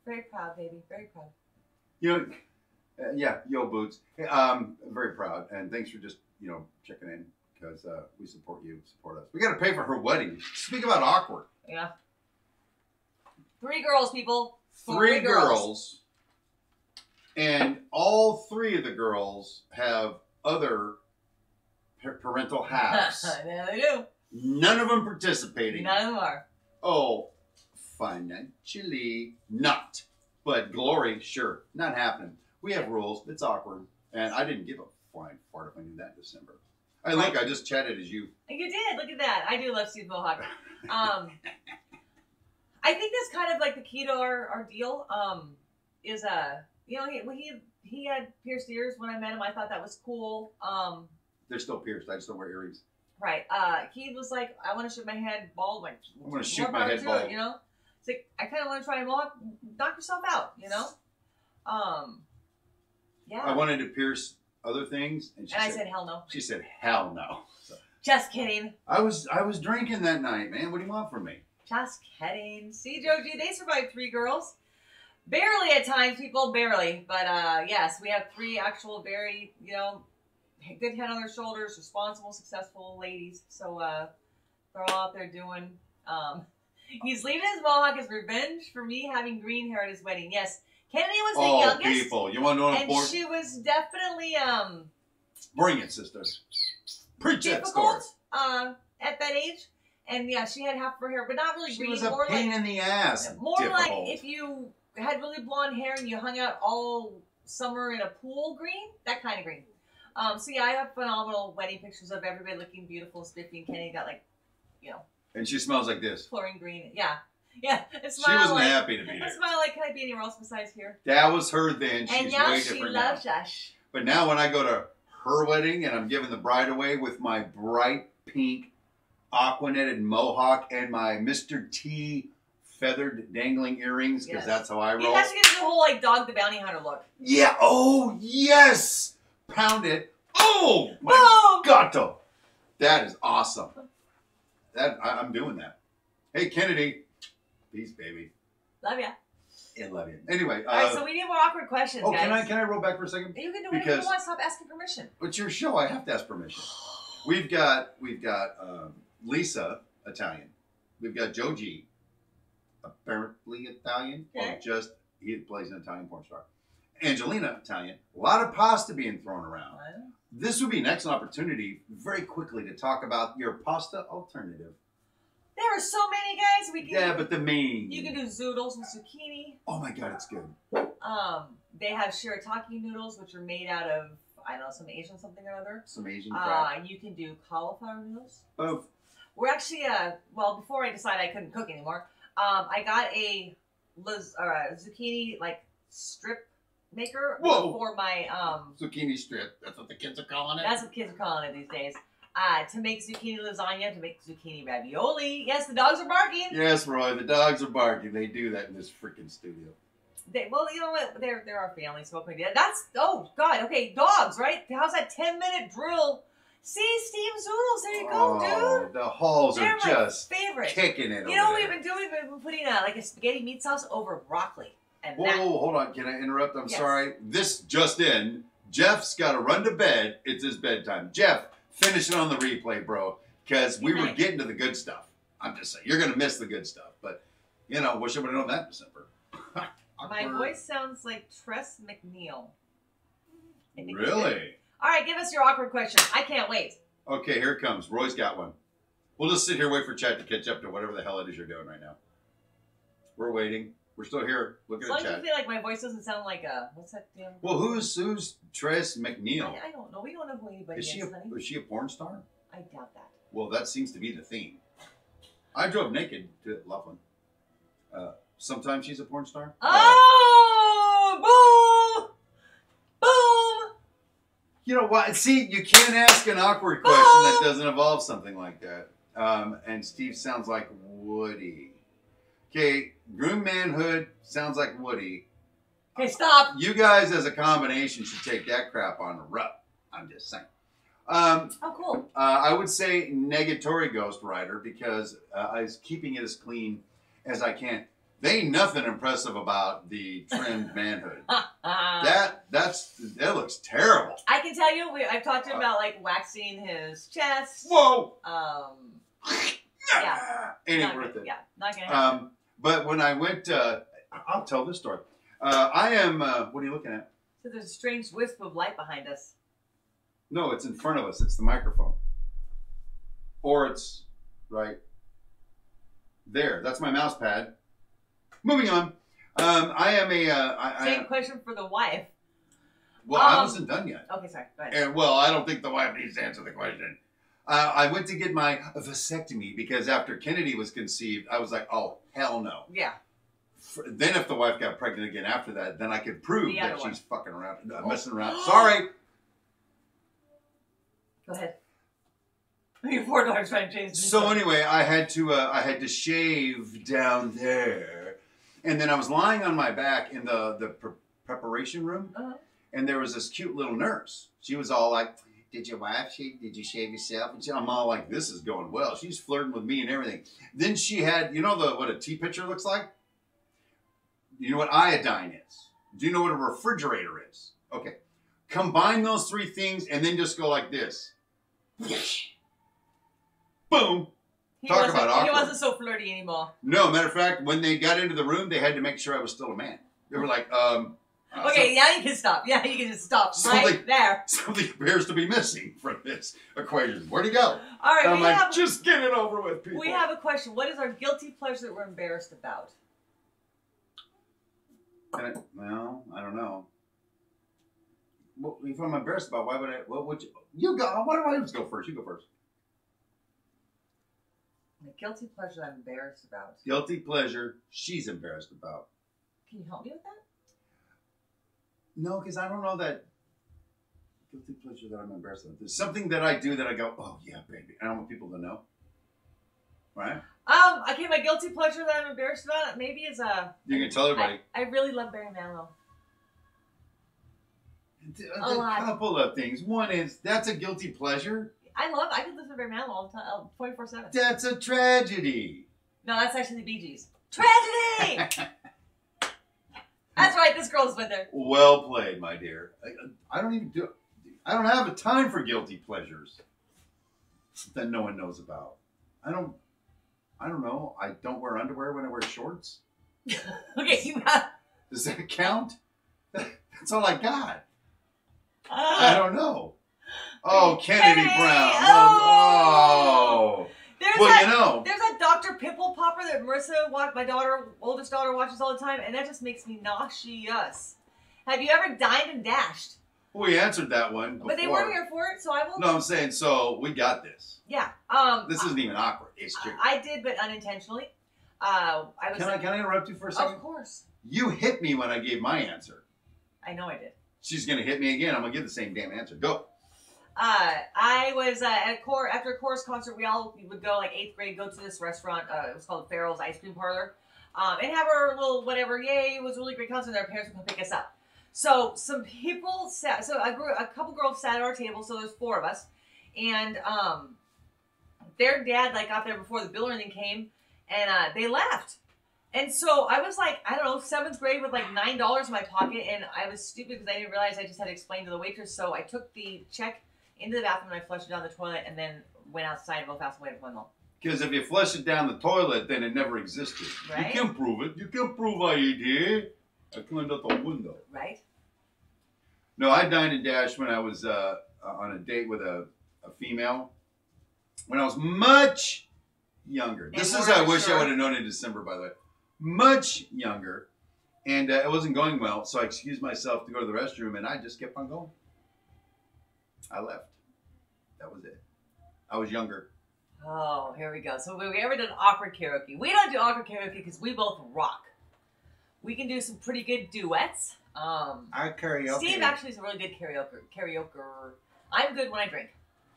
very proud, baby, very proud. You know, yeah, yo Boots, very proud, and thanks for just checking in because we support you, support us. We got to pay for her wedding. Speak about awkward. Yeah. 3 girls, people. 3 girls. And all 3 of the girls have other parental halves. Yeah, they do. None of them participating. None of them are. Oh, financially not. But glory, sure, not happening. We have rules. It's awkward. And I didn't give a flying fart if I knew that in December. I just chatted as you. You did. Look at that. I do love Steve Mohawk. I think that's kind of like the key to our deal. Is he had pierced ears when I met him. I thought that was cool. They're still pierced. I just don't wear earrings. Right. He was like, I want to shoot my head bald. Like, I want to shoot my head bald. It's like, I kind of want to try and knock yourself out. Yeah. I wanted to pierce other things, and I said hell no. She said hell no. So, just kidding. I was drinking that night, man. What do you want from me? Just kidding. See, Joji, they survived 3 girls. Barely at times, people, barely. But yes, we have 3 actual very, good head on their shoulders, responsible, successful ladies. So they're all out there doing. He's leaving his mohawk as revenge for me having green hair at his wedding. Yes, Kennedy was the youngest. Oh, people, you want to know what important? And she was definitely bring it, sister. Preach that story. At that age. And yeah, she had half of her hair, but not really green. She was a pain in the ass. More like if you had really blonde hair and you hung out all summer in a pool green, that kind of green. So yeah, I have phenomenal wedding pictures of everybody looking beautiful. Spiffy and Kenny got And she smells like this. Chlorine green. Yeah. Yeah. She wasn't happy to be there. I smile like, can I be anywhere else besides here? That was her then. She's and now way she different loves now. us. But now when I go to her wedding, and I'm giving the bride away with my bright pink aqua netted mohawk and my Mr. T feathered dangling earrings, because that's how I roll. You have to get the whole like Dog the Bounty Hunter look. Yeah. Oh yes. Pound it. Oh my God. That is awesome. I'm doing that. Hey Kennedy. Peace, baby. Love ya. Yeah, love you. Anyway. All right, so we need more awkward questions, guys. Can I roll back for a second? You can do whatever you want. Stop asking permission. It's your show. I have to ask permission. We've got Lisa, Italian. We've got Joe G, apparently Italian, or just he plays an Italian porn star. Angelina, Italian. A lot of pasta being thrown around. This would be an excellent opportunity, very quickly, to talk about your pasta alternative. There are so many, guys. We can but the main. You can do zoodles with zucchini. Oh my God, it's good. They have shirataki noodles, which are made out of, I don't know, some Asian something or other. Some Asian crap. You can do cauliflower noodles. Both. We're actually, well, before I decided I couldn't cook anymore, I got a zucchini, like, strip maker for my... zucchini strip. That's what the kids are calling it? That's what kids are calling it these days. To make zucchini lasagna, to make zucchini ravioli. Yes, the dogs are barking. Yes, Roy, the dogs are barking. They do that in this freaking studio. Well, you know what? They're our family, so what can we do? That's, oh, God, okay, dogs, right? How's that 10-minute drill? See, steam zoodles, there you go, dude. The halls are just favorite. Kicking it. You know what we've been doing? We've been putting like a spaghetti meat sauce over broccoli. And whoa, hold on. Can I interrupt? I'm sorry. This just in. Jeff's got to run to bed. It's his bedtime. Jeff, finish it on the replay, bro, because we were getting to the good stuff. I'm just saying. You're going to miss the good stuff. But, you know, wish I would have known that in December. My voice sounds like Tress McNeil. Really? All right, give us your awkward question. I can't wait. Okay, here it comes. Roy's got one. We'll just sit here, wait for chat to catch up to whatever the hell it is you're doing right now. We're waiting. We're still here looking at chat. As long as you feel like my voice doesn't sound like a... What's that damn... Well, who's Tress McNeil? I don't know. We don't know who anybody is, honey. Is she a porn star? I doubt that. Well, that seems to be the theme. I drove naked to Loveland. Sometimes she's a porn star. Oh! Boom! Boom! You know what? See, you can't ask an awkward question that doesn't involve something like that. And Steve sounds like Woody. Okay, groom manhood sounds like Woody. Okay, stop. You guys as a combination should take that crap on the rough. I'm just saying. Oh, cool. I would say negatory Ghost Rider because I was keeping it as clean as I can. They ain't nothing impressive about the trimmed manhood. That looks terrible. I can tell you, I've talked to him about like waxing his chest. Whoa. Yeah. Ain't worth it. Yeah, not gonna happen. But when I went, I'll tell this story. I am. What are you looking at? So there's a strange wisp of light behind us. No, it's in front of us. It's the microphone. Or it's right there. That's my mouse pad. Moving on. I am a... Same question for the wife. Well, I wasn't done yet. Okay, sorry. Go ahead. And, well, I don't think the wife needs to answer the question. I went to get my vasectomy because after Kennedy was conceived, I was like, oh, hell no. Yeah. Then if the wife got pregnant again after that, then I could prove that she's fucking around, messing around. Sorry. Go ahead. Your poor daughter's trying to change this. So anyway, I had to shave down there, and then I was lying on my back in the preparation room, and there was this cute little nurse. She was all like, "Did your wife shave? Did you shave yourself?" And I'm all like, "This is going well." She's flirting with me and everything. Then she had, you know what a tea pitcher looks like? You know what iodine is? Do you know what a refrigerator is? Okay, combine those three things and then just go like this. Boom. Talk about awkward. He wasn't so flirty anymore. No, matter of fact, when they got into the room, they had to make sure I was still a man. They were like, okay, now you can stop. Yeah, you can just stop right there. Something appears to be missing from this equation. Where'd he go? All right, just get it over with, people. We have a question. What is our guilty pleasure that we're embarrassed about? Well, I don't know. Well, if I'm embarrassed about, why would I? What would you go? Why do I just go first? You go first. The guilty pleasure I'm embarrassed about. Guilty pleasure she's embarrassed about. Can you help me with that? No, because I don't know that Guilty pleasure that I'm embarrassed of. There's something that I do that I go, oh yeah, baby. I don't want people to know. Right? Okay, my guilty pleasure that I'm embarrassed about maybe is You can tell everybody. I really love Barry Manilow. A couple of things. One is that's a guilty pleasure. I could listen to Barry Manilow all the time, 24/7. That's a tragedy. No, that's actually the Bee Gees. Tragedy. That's right. This girl's with her. Well played, my dear. I don't have a time for guilty pleasures that no one knows about. I don't know. I don't wear underwear when I wear shorts. Okay, you have. Does that count? That's all I got. I don't know. Oh, Kennedy Brown. Oh. There's a Dr. Pimple Popper that Marissa, my oldest daughter, watches all the time, and that just makes me nauseous. Have you ever dined and dashed? We answered that one before. But they weren't here for it, so I will. No, I'm saying, so we got this. Yeah. This isn't even awkward. It's true. I did, but unintentionally. Can I interrupt you for a second? Of course. You hit me when I gave my answer. I know I did. She's going to hit me again. I'm going to give the same damn answer. Go. I was after a chorus concert. We would go, like 8th grade, go to this restaurant. It was called Farrell's Ice Cream Parlor, and have our little whatever. Yay! It was a really great concert. And our parents would come pick us up. So some people sat. So a couple girls sat at our table. So there's 4 of us, and their dad got there before the bill or anything came, and they left. And so I was I don't know, 7th grade with $9 in my pocket, and I was stupid because I didn't realize I just had to explain to the waitress. So I took the check into the bathroom and I flushed it down the toilet, and then went outside real fast and waited for my mom. Because if you flush it down the toilet, then it never existed. Right? You can prove it. You can prove I did. I climbed out the window. Right? No, I dined and dashed when I was on a date with a female. When I was much younger. This is I wish I would have known in December, by the way. Much younger. And it wasn't going well, so I excused myself to go to the restroom, and I just kept on going. I left. That was it. I was younger. Oh, here we go. So have we ever done awkward karaoke? We don't do awkward karaoke because we both rock. We can do some pretty good duets. I karaoke. Steve actually is a really good karaoke. I'm good when I drink.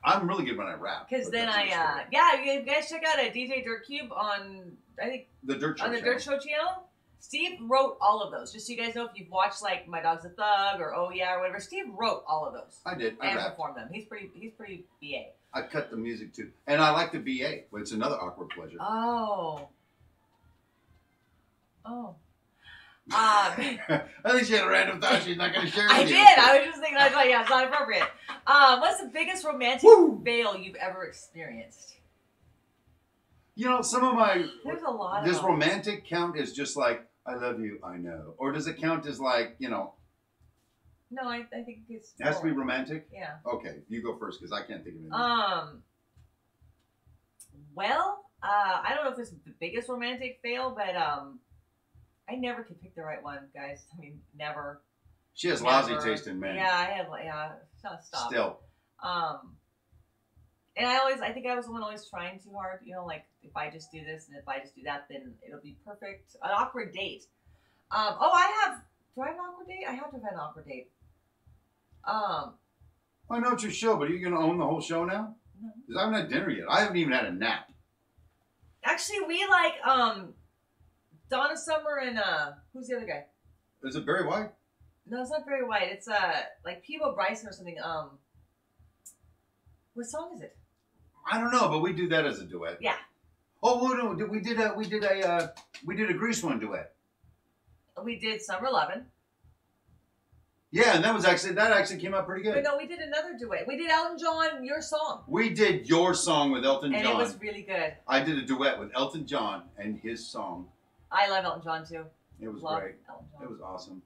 I'm really good when I rap. Because then you guys check out a DJ Dirt Cube on, I think, the Dirt Show Dirt Show channel. Steve wrote all of those. Just so you guys know, if you've watched My Dog's a Thug or Oh Yeah or whatever, Steve wrote all of those. I did. And performed them. He's pretty BA. I cut the music too, and I like the BA. It's another awkward pleasure. Oh. I think she had a random thought she's not going to share with you. I did. I was just thinking, it's not appropriate. What's the biggest romantic fail you've ever experienced? Some of my... There's a lot Does of them. romantic count as just I love you, I know? Or does it count as No, I think it's... It has to be romantic? Yeah. Okay, you go first, because I can't think of anything. Well, I don't know if it's the biggest romantic fail, but I never could pick the right one, guys. I mean, never. She has lousy taste in men. Yeah, stop. Still. And I think I was the one always trying too hard. If I just do this and if I just do that, then it'll be perfect. An awkward date. Do I have an awkward date? I have to have had an awkward date. I know it's your show, but are you going to own the whole show now? No. Because I haven't had dinner yet. I haven't even had a nap. Actually, we Donna Summer and who's the other guy? Is it Barry White? No, it's not Barry White. It's Peebo Bryson or something. What song is it? I don't know, but we do that as a duet. Yeah. Oh no, we did a Grease One duet. We did Summer Lovin'. Yeah, and that actually came out pretty good. But no, we did another duet. We did Elton John, Your Song. We did Your Song with Elton John. And it was really good. I did a duet with Elton John and his song. I love Elton John too. It was great. It was awesome.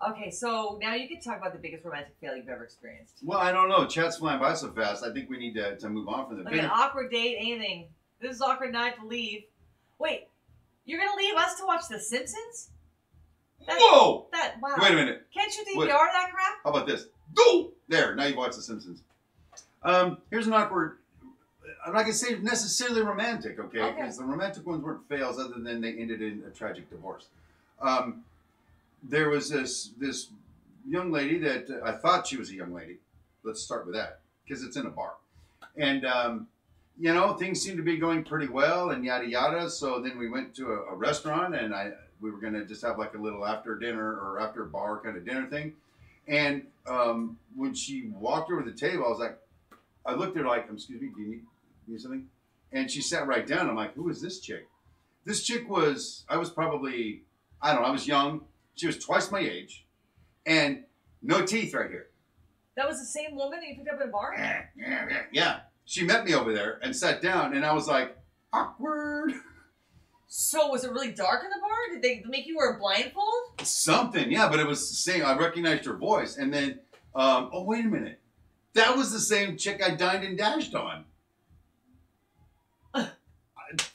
Okay, so now you can talk about the biggest romantic fail you've ever experienced. Well, I don't know. Chat's flying by so fast. I think we need to move on from the An awkward date, anything. This is awkward night to leave. Wait, you're going to leave us to watch The Simpsons? Whoa! Wow. Wait a minute. Can't you DVR that crap? How about this? Go! There, now you've watched The Simpsons. Here's an awkward... I'm not going to say necessarily romantic, okay? Because the romantic ones weren't fails other than they ended in a tragic divorce. There was this young lady that I thought she was a young lady. Let's start with that because it's in a bar. And, you know, things seemed to be going pretty well and yada yada. So then we went to a restaurant and we were going to just have like a little after dinner or after bar kind of dinner thing. And when she walked over the table, I looked at her like, excuse me, do you need something? And she sat right down. I'm like, who is this chick? This chick I was probably, I don't know, I was young. She was twice my age and no teeth right here. That was the same woman that you picked up at a bar? Yeah. She met me over there and sat down, and I was like, awkward. So was it really dark in the bar? Did they make you wear a blindfold? Something, yeah, but it was the same. I recognized her voice. And then, oh, wait a minute. That was the same chick I dined and dashed on.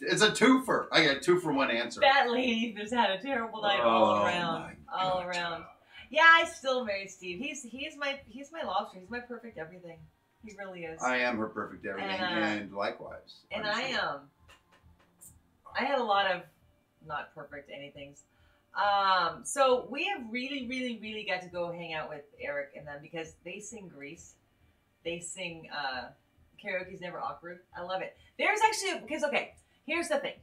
It's a twofer. I got 2 for 1 answer. That lady just had a terrible night all around. All around. Yeah, I still marry Steve. He's my lobster. He's my perfect everything. He really is. I am her perfect everything, and likewise. And I had a lot of not perfect anythings. So we have really, really, really got to go hang out with Eric and them because they sing Grease. They sing Karaoke's Never Awkward. I love it. There's actually, because, okay, here's the thing.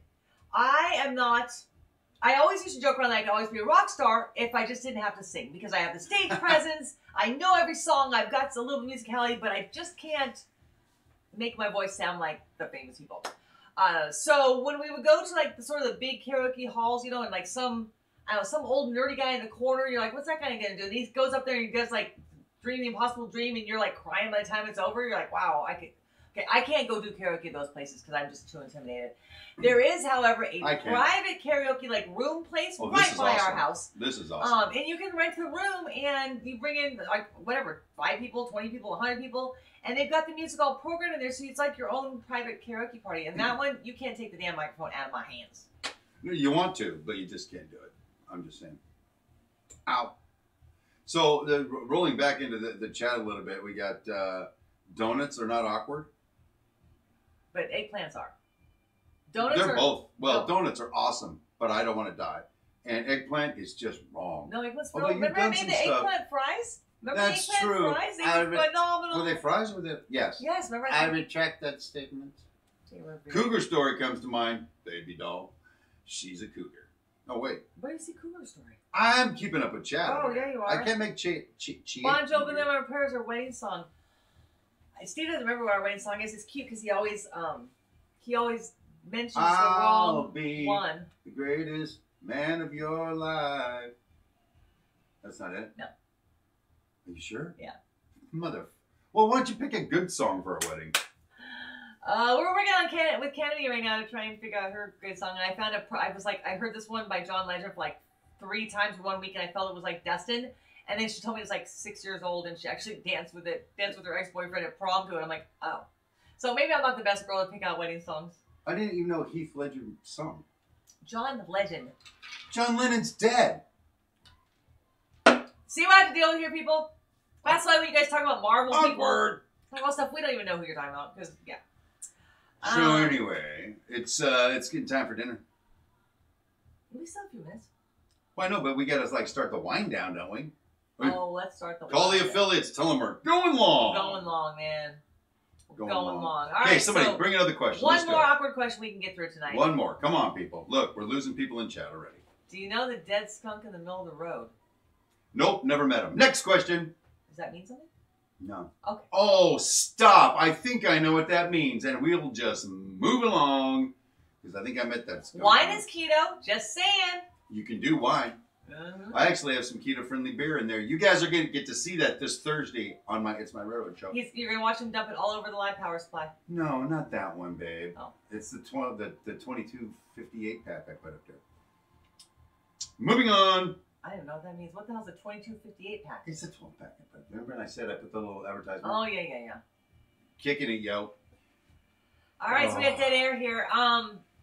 I always used to joke around that I could always be a rock star if I just didn't have to sing because I have the stage presence. I know every song. I've got a little musicality, but I just can't make my voice sound like the famous people. So when we would go to like the sort of the big karaoke halls, you know, and like some old nerdy guy in the corner, you're like, what's that guy gonna do? And he goes up there and he does like Dream the Impossible Dream, and you're like crying by the time it's over. You're like, wow, I can't go do karaoke at those places because I'm just too intimidated. There is, however, a private karaoke like room place right by our house. This is awesome. And you can rent the room and you bring in like whatever, 5 people, 20 people, 100 people, and they've got the music all programmed in there, so it's like your own private karaoke party. And that one, you can't take the damn microphone out of my hands. You want to, but you just can't do it. I'm just saying. Ow. So rolling back into the chat a little bit, we got donuts are not awkward. But eggplants are. They're both. Well, donuts are awesome, but I don't want to die. And eggplant is just wrong. No, eggplant's wrong. Remember I made the eggplant fries? Remember That's the eggplant true. fries? They were phenomenal. Were they fries or were they? Yes. Yes, remember I retract that statement. Cougar story comes to mind. Baby doll. She's a cougar. Oh, wait. Where do you see Cougar story? I'm keeping up with chat. Oh, yeah, you are. I can't make Bon Jovi and Them Our Prayers, our wedding song. Steve doesn't remember what our wedding song is. It's cute because he always mentions the wrong one. The greatest man of your life. That's not it? No. Are you sure? Yeah. Well, why don't you pick a good song for our wedding? We're working on with Kennedy right now to try and figure out her good song. And I heard this one by John Legend for like 3 times in 1 week, and I felt it was like destined. And then she told me it was like 6 years old, and she actually danced with her ex-boyfriend at prom to it. I'm like, oh. So maybe I'm not the best girl to pick out wedding songs. I didn't even know Heath Ledger sung. John Legend. John Lennon's dead. See what I have to deal with here, people? That's why when you guys talk about Marvel Awkward. people, talk about stuff we don't even know who you're talking about. Because, yeah. So anyway, it's getting time for dinner. We still have a few minutes. Well, I know, but we got to like start the wind down, don't we? Oh, let's start the call the affiliates. Tell them we're going long. Going long, man. Going long. All okay, right, somebody bring another question. One more awkward question we can get through tonight. One more. Come on, people. Look, we're losing people in chat already. Do you know the dead skunk in the middle of the road? Nope, never met him. Next question. Does that mean something? No. Okay. Oh, stop. I think I know what that means, and we'll just move along, because I think I met that skunk. Wine is keto. Just saying. You can do wine. I actually have some keto-friendly beer in there. You guys are going to get to see that this Thursday on It's My Railroad Show. You're going to watch him dump it all over the live power supply. No, not that one, babe. Oh. It's the 2258 pack I put up there. Moving on. I don't know what that means. What the hell's a 2258 pack? It's a 12 pack. Remember I said I put the little advertisement? Oh, yeah. Kicking it, yo. All right, so we got dead air here.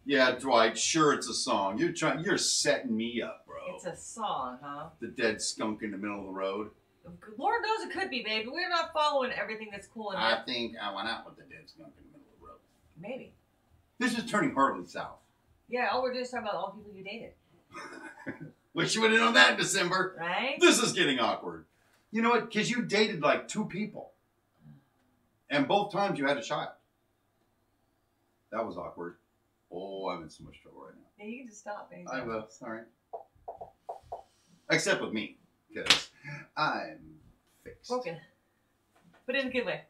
Yeah, Dwight, sure it's a song. You're setting me up, bro. It's a song, huh? The dead skunk in the middle of the road. Lord knows it could be, baby. We're not following everything that's cool in I think I went out with the dead skunk in the middle of the road. Maybe. This is turning horribly south. Yeah, all we're doing is talking about all the people you dated. Wish you would have known that in December. Right? This is getting awkward. You know what? Because you dated like 2 people. And both times you had a child. That was awkward. Oh, I'm in so much trouble right now. Yeah, you can just stop. I will. Sorry. Except with me. Because I'm fixed. Broken. But in a good way.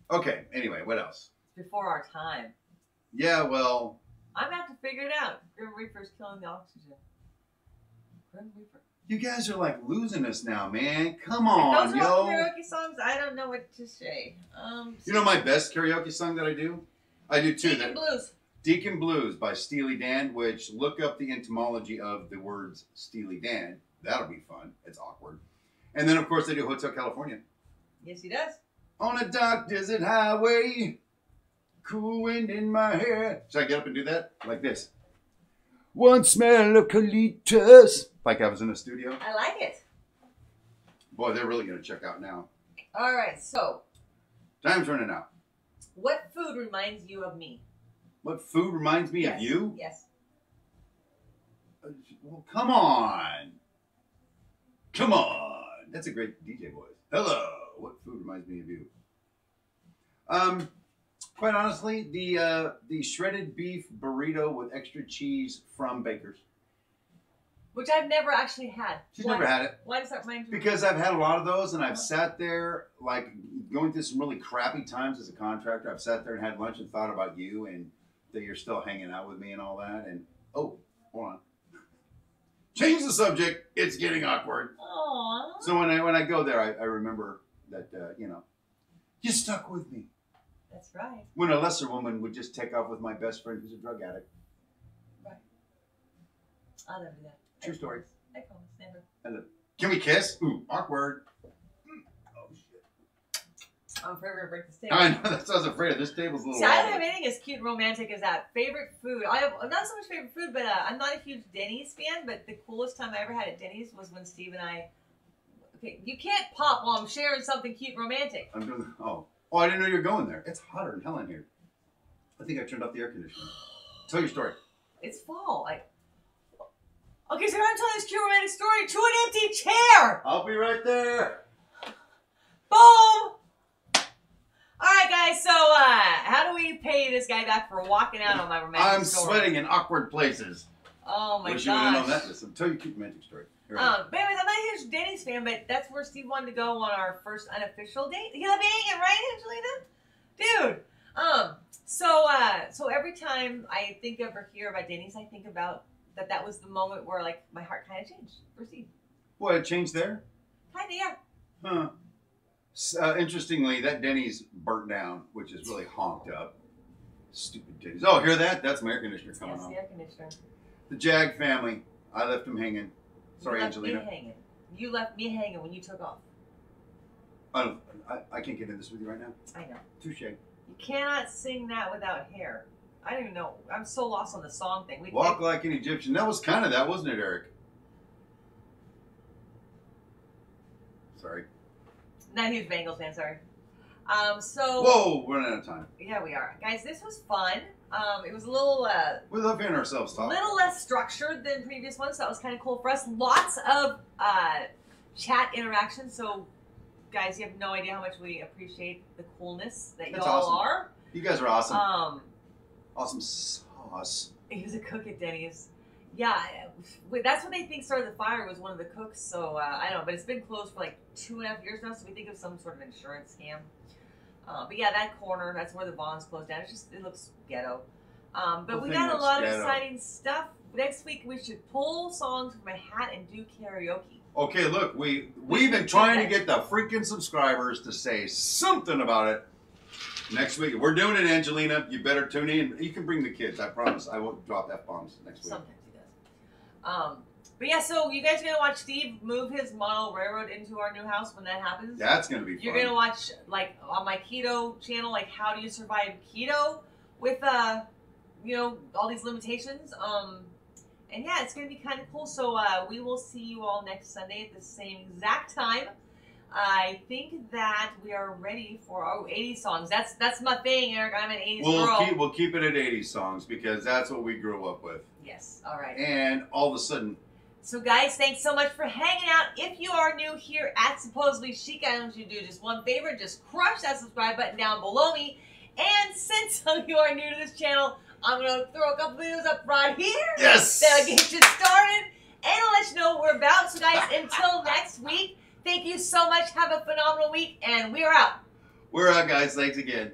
Okay. Anyway, what else? It's before our time. Yeah, well. I'm going to have to figure it out. Grim Reaper's killing the oxygen. Grim Reaper. You guys are like losing us now, man. Come on, those are all karaoke songs. I don't know what to say. You know my best karaoke song that I do? I do 2. Deacon Blues. Deacon Blues by Steely Dan, which look up the etymology of the words Steely Dan. That'll be fun. It's awkward. And then, of course, I do Hotel California. Yes, he does. On a dark desert highway, cool wind in my hair. Should I get up and do that? Like this. One smell of colitas. Like I was in a studio. I like it. Boy, they're really going to check out now. All right, so. Time's running out. What food reminds you of me? What food reminds me of you? Yes. Well, come on. Come on. That's a great DJ voice. Hello. What food reminds me of you? Quite honestly, the shredded beef burrito with extra cheese from Baker's. Which I've never actually had. She's never had it. Why does that remind you? Because I've had a lot of those, and I've sat there, like, going through some really crappy times as a contractor. I've sat there and had lunch and thought about you, and that you're still hanging out with me and all that. And, oh, hold on. Change the subject. It's getting awkward. Aww. So when I go there, I remember that, you know, you stuck with me. That's right. When a lesser woman would just take off with my best friend who's a drug addict. Right. I'll never do that. True story. I promise, never. Hello. Can we kiss? Ooh, awkward. Oh, shit. I'm afraid we're going to break this table. I know, that's what I was afraid of. This table's a little See, I don't wobbly. have anything as cute and romantic as that. Favorite food. I have not so much favorite food, but I'm not a huge Denny's fan, but the coolest time I ever had at Denny's was when Steve and I... Okay, you can't pop while I'm sharing something cute and romantic. I'm doing the... Oh, I didn't know you were going there. It's hotter than hell in here. I think I turned off the air conditioning. Tell your story. It's fall. Okay, so I'm telling this cute romantic story to an empty chair. I'll be right there. Boom. All right, guys. So, how do we pay this guy back for walking out on my romantic story? I'm sweating in awkward places. Oh my gosh. Wish you would have known that. Listen, tell your cute romantic story. But anyways, I'm not a huge Denny's fan, but that's where Steve wanted to go on our first unofficial date. You love hanging, right, Angelina? Dude. So every time I think of or hear about Denny's, I think about that was the moment where, like, my heart kind of changed for Steve. What, it changed there? Kind of, yeah. Huh. Interestingly, that Denny's burnt down, which is really honked up. Stupid Denny's. Oh, hear that? That's my air conditioner coming on. Yes, the air conditioner. The Jag family. I left them hanging. Sorry, You left Angelina. me hanging. You left me hanging when you took off. I can't get into this with you right now. I know. Touche. You cannot sing that without hair. I don't even know. I'm so lost on the song thing. Walk like an Egyptian. That was kind of that, wasn't it, Eric? Sorry. Not a huge Bengals fan, sorry. Whoa, we're running out of time. Yeah, we are. Guys, this was fun. It was a little... we love hearing ourselves talk. A little less structured than previous ones, so that was kind of cool for us. Lots of chat interaction, so guys, you have no idea how much we appreciate the coolness that y'all awesome. are. You guys are awesome. Awesome sauce. He was a cook at Denny's. Yeah, that's what they think started the fire, was one of the cooks, so I don't know, but it's been closed for like 2.5 years now, so we think it was some sort of insurance scam. But yeah, that corner, that's where the Vons closed down. It looks ghetto. But we got a lot of exciting stuff. Next week, we should pull songs from a hat and do karaoke. Okay, look, we've been trying to get the freaking subscribers to say something about it. Next week, we're doing it, Angelina. You better tune in. You can bring the kids. I promise. I won't drop F-bombs next week. Sometimes he does. But yeah, so you guys are gonna watch Steve move his model railroad into our new house when that happens. That's gonna be fun. You're gonna watch, like, on my keto channel, like, how do you survive keto with you know, all these limitations. And yeah, it's gonna be kind of cool. So we will see you all next Sunday at the same exact time. I think that we are ready for our 80s songs. That's my thing, Eric. I'm an 80s girl. We'll keep it at 80s songs because that's what we grew up with. Yes. All right. And all of a sudden, So guys, thanks so much for hanging out. If you are new here at Supposedly Chic, I want you to do just one favor. Just crush that subscribe button down below me. And since some of you are new to this channel, I'm going to throw a couple videos up right here. Yes! That'll get you started. And I'll let you know what we're about. So guys, until next week, thank you so much. Have a phenomenal week. And we are out. We're out, guys. Thanks again.